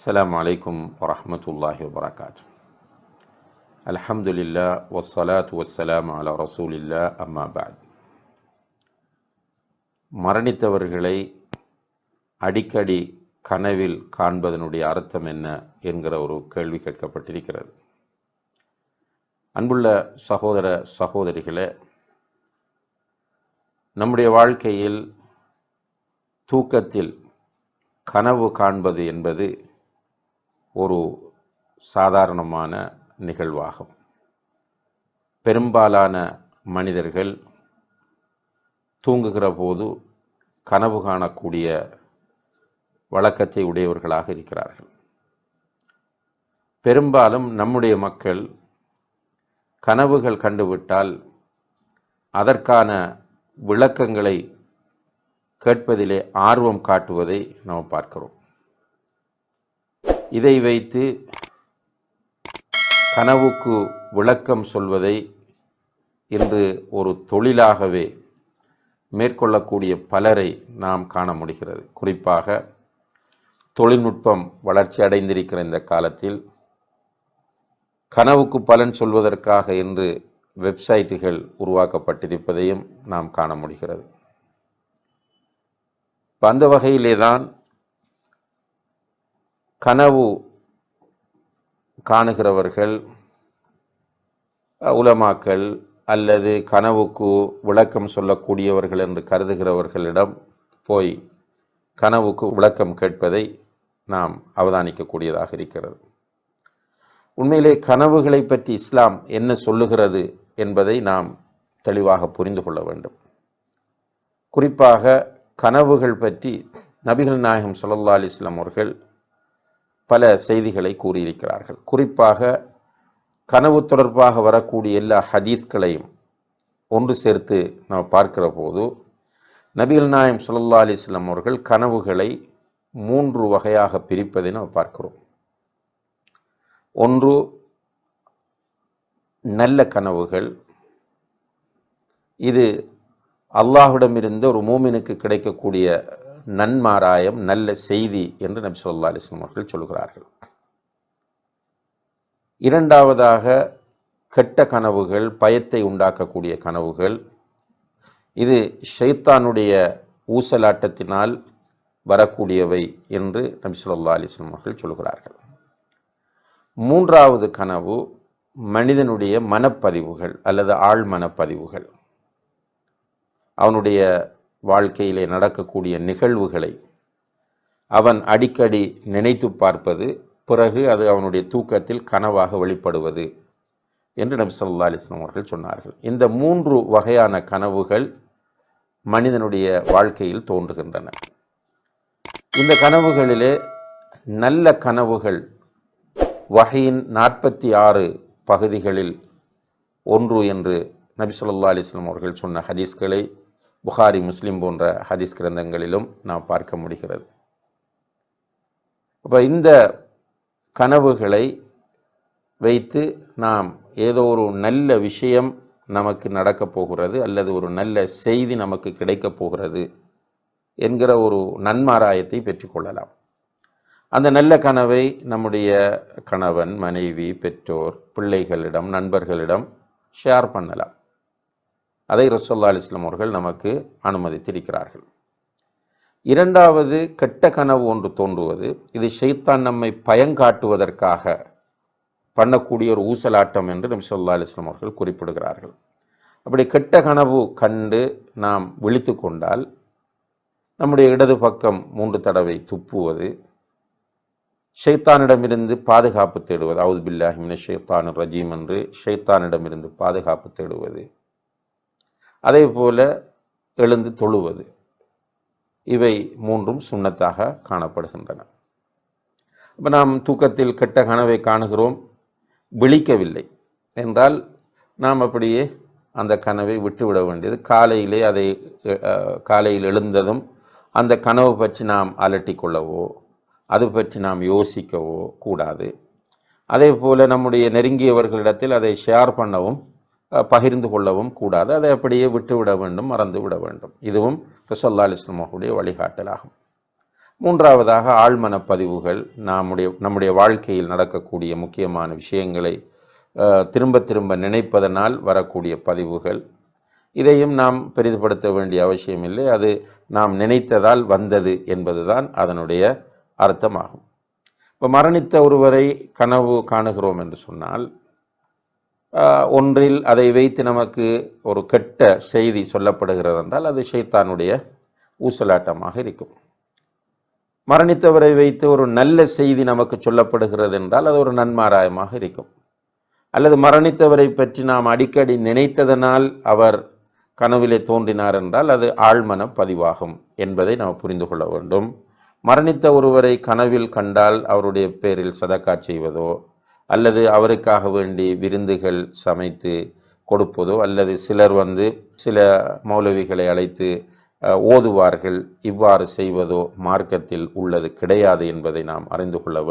السلام عليكم ورحمة الله وبركاته. الحمد لله والصلاة والسلام على رسول الله أما بعد. மரணித்தவர்களை அடிக்கடி கனவில் காண்பதனுடைய அர்த்தம் என்ன என்கிற ஒரு கேள்வி கேட்கப்பட்டிருக்கிறது. அன்புள்ள சகோதர சகோதரிகளே, நம்முடைய வாழ்க்கையில் தூக்கத்தில் கனவு காண்பது என்பது ஒரு சாதாரணமான நிகழ்வாகும். பெரும்பாலான மனிதர்கள் தூங்குகிற போது கனவு காணக்கூடிய வழக்கத்தை உடையவர்களாக இருக்கிறார்கள். பெரும்பாலும் நம்முடைய மக்கள் கனவுகள் கண்டுவிட்டால் அதற்கான விளக்கங்களை கேட்பதிலே ஆர்வம் காட்டுவதை நாம் பார்க்கிறோம். இதை வைத்து கனவுக்கு விளக்கம் சொல்வதை இன்று ஒரு தொழிலாகவே மேற்கொள்ளக்கூடிய பலரை நாம் காண முடிகிறது. குறிப்பாக தொழில்நுட்பம் வளர்ச்சி அடைந்திருக்கிற இந்த காலத்தில் கனவுக்கு பலன் சொல்வதற்காக என்று வெப்சைட்டுகள் உருவாக்கப்பட்டிருப்பதையும் நாம் காண முடிகிறது. அந்த வகையிலே தான் கனவு காணுகிறவர்கள் உலமாக்கள் அல்லது கனவுக்கு விளக்கம் சொல்லக்கூடியவர்கள் என்று கருதுகிறவர்களிடம் போய் கனவுக்கு விளக்கம் கேட்பதை நாம் அவதானிக்கக்கூடியதாக இருக்கிறது. உண்மையிலே கனவுகளை பற்றி இஸ்லாம் என்ன சொல்லுகிறது என்பதை நாம் தெளிவாக புரிந்து கொள்ள வேண்டும். குறிப்பாக கனவுகள் பற்றி நபிகள் நாயகம் ஸல்லல்லாஹு அலைஹி வஸல்லம் அவர்கள் பல செய்திகளை கூறியிருக்கிறார்கள். குறிப்பாக கனவு தொடர்பாக வரக்கூடிய எல்லா ஹதீஸ்களையும் ஒன்று சேர்த்து நாம் பார்க்கிற போது நபிகள் நாயகம் ஸல்லல்லாஹு அலைஹி வஸல்லம் அவர்கள் கனவுகளை 3 வகையாக பிரிப்பதை நாம் பார்க்கிறோம். ஒன்று நல்ல கனவுகள். இது அல்லாஹ்விடமிருந்து ஒரு மூமினுக்கு கிடைக்கக்கூடிய நன்மாராயம், நல்ல செய்தி என்று நபி ஸல்லல்லாஹு அலைஹி வஸல்லம் அவர்கள் சொல்கிறார்கள். இரண்டாவதாக கெட்ட கனவுகள், பயத்தை உண்டாக்கக்கூடிய கனவுகள். இது ஷைத்தானுடைய ஊசலாட்டத்தினால் வரக்கூடியவை என்று நபி ஸல்லல்லாஹு அலைஹி வஸல்லம் அவர்கள் சொல்கிறார்கள். மூன்றாவது கனவு மனிதனுடைய மனப்பதிவுகள் அல்லது ஆழ் மனப்பதிவுகள். அவனுடைய வாழ்க்கையிலே நடக்கக்கூடிய நிகழ்வுகளை அவன் அடிக்கடி நினைத்து பார்ப்பது, பிறகு அது அவனுடைய தூக்கத்தில் கனவாக வெளிப்படுவது என்று நபி ஸல்லல்லாஹு அலைஹி வஸல்லம் அவர்கள் சொன்னார்கள். இந்த 3 வகையான கனவுகள் மனிதனுடைய வாழ்க்கையில் தோன்றுகின்றன. இந்த கனவுகளிலே நல்ல கனவுகள் வஹீயின் 46 பகுதிகளில் ஒன்று என்று நபி ஸல்லல்லாஹு அலைஹி வஸல்லம் அவர்கள் சொன்ன ஹதீஸ்களை புகாரி, முஸ்லிம் போன்ற ஹதீஸ் கிரந்தங்களிலும் நாம் பார்க்க முடிகிறது. அப்போ இந்த கனவுகளை வைத்து நாம் ஏதோ ஒரு நல்ல விஷயம் நமக்கு நடக்கப் போகிறது அல்லது ஒரு நல்ல செய்தி நமக்கு கிடைக்கப் போகிறது என்கிற ஒரு நன்மாராயத்தை பெற்றுக்கொள்ளலாம். அந்த நல்ல கனவை நம்முடைய கணவன், மனைவி, பெற்றோர், பிள்ளைகளிடம், நண்பர்களிடம் ஷேர் பண்ணலாம். அதை ரசூலுல்லாஹி அலைஹி வஸல்லம் அவர்கள் நமக்கு அனுமதித்திருக்கிறார்கள். இரண்டாவது, கெட்ட கனவு ஒன்று தோன்றுவது. இது ஷைத்தான் நம்மை பயங்காட்டுவதற்காக பண்ணக்கூடிய ஒரு ஊசலாட்டம் என்று நபி ஸல்லல்லாஹு அலைஹி வஸல்லம் அவர்கள் குறிப்பிடுகிறார்கள். அப்படி கெட்ட கனவு கண்டு நாம் விழித்து கொண்டால் நம்முடைய இடது பக்கம் 3 தடவை துப்புவது, ஷைத்தானிடமிருந்து பாதுகாப்பு தேடுவது, அவுது பில்லாஹி மினஷ் ஷைத்தானிர் ரஜீம் என்று ஷைத்தானிடமிருந்து பாதுகாப்பு தேடுவது, அதே போல எழுந்து தொழுவது, இவை 3ம் சுன்னத்தாக காணப்படுகின்றன. இப்போ நாம் தூக்கத்தில் கெட்ட கனவை காணுகிறோம், விழிக்கவில்லை என்றால் நாம் அப்படியே அந்த கனவை விட்டுவிட வேண்டியது. காலையில் எழுந்ததும் அந்த கனவு பற்றி நாம் அலட்டிக்கொள்ளவோ அது பற்றி நாம் யோசிக்கவோ கூடாது. அதே போல் நம்முடைய நெருங்கியவர்களிடத்தில் அதை ஷேர் பண்ணவும் பகிர்ந்து கொள்ளவும் கூடாது. அதை அப்படியே விட்டுவிட வேண்டும், மறந்து விட வேண்டும். இதுவும் ரசூலுல்லாஹி அலைஹி வஸல்லம் அவர்களுடைய வழிகாட்டலாகும். மூன்றாவதாக ஆழ்மனப்பதிவுகள், நம்முடைய வாழ்க்கையில் நடக்கக்கூடிய முக்கியமான விஷயங்களை திரும்ப திரும்ப நினைப்பதனால் வரக்கூடிய பதிவுகள். இதையும் நாம் பெரிதுபடுத்த வேண்டிய அவசியமில்லை. அது நாம் நினைத்ததால் வந்தது என்பதுதான் அதனுடைய அர்த்தமாகும். இப்போ மரணித்த ஒருவரை கனவு காணுகிறோம் என்று சொன்னால், ஒன்றில் அதை வைத்து நமக்கு ஒரு கெட்ட செய்தி சொல்லப்படுகிறது என்றால் அது ஷைத்தானுடைய ஊசலாட்டமாக இருக்கும். மரணித்தவரை வைத்து ஒரு நல்ல செய்தி நமக்கு சொல்லப்படுகிறது என்றால் அது ஒரு நன்மாராயமாக இருக்கும். அல்லது மரணித்தவரை பற்றி நாம் அடிக்கடி நினைத்ததனால் அவர் கனவிலே தோன்றினார் என்றால் அது ஆழ்மன பதிவாகும் என்பதை நாம் புரிந்து கொள்ள வேண்டும். மரணித்த ஒருவரை கனவில் கண்டால் அவருடைய பேரில் சதக்கா செய்வதோ அல்லது அவருக்காக வேண்டி விருந்துகள் சமைத்து கொடுப்பதோ அல்லது சிலர் சில மௌலவிகளை அழைத்து ஓதுவார்கள், இவ்வாறு செய்வதோ மார்க்கத்தில் உள்ளது கிடையாது என்பதை நாம் அறிந்து கொள்ள வேண்டும்.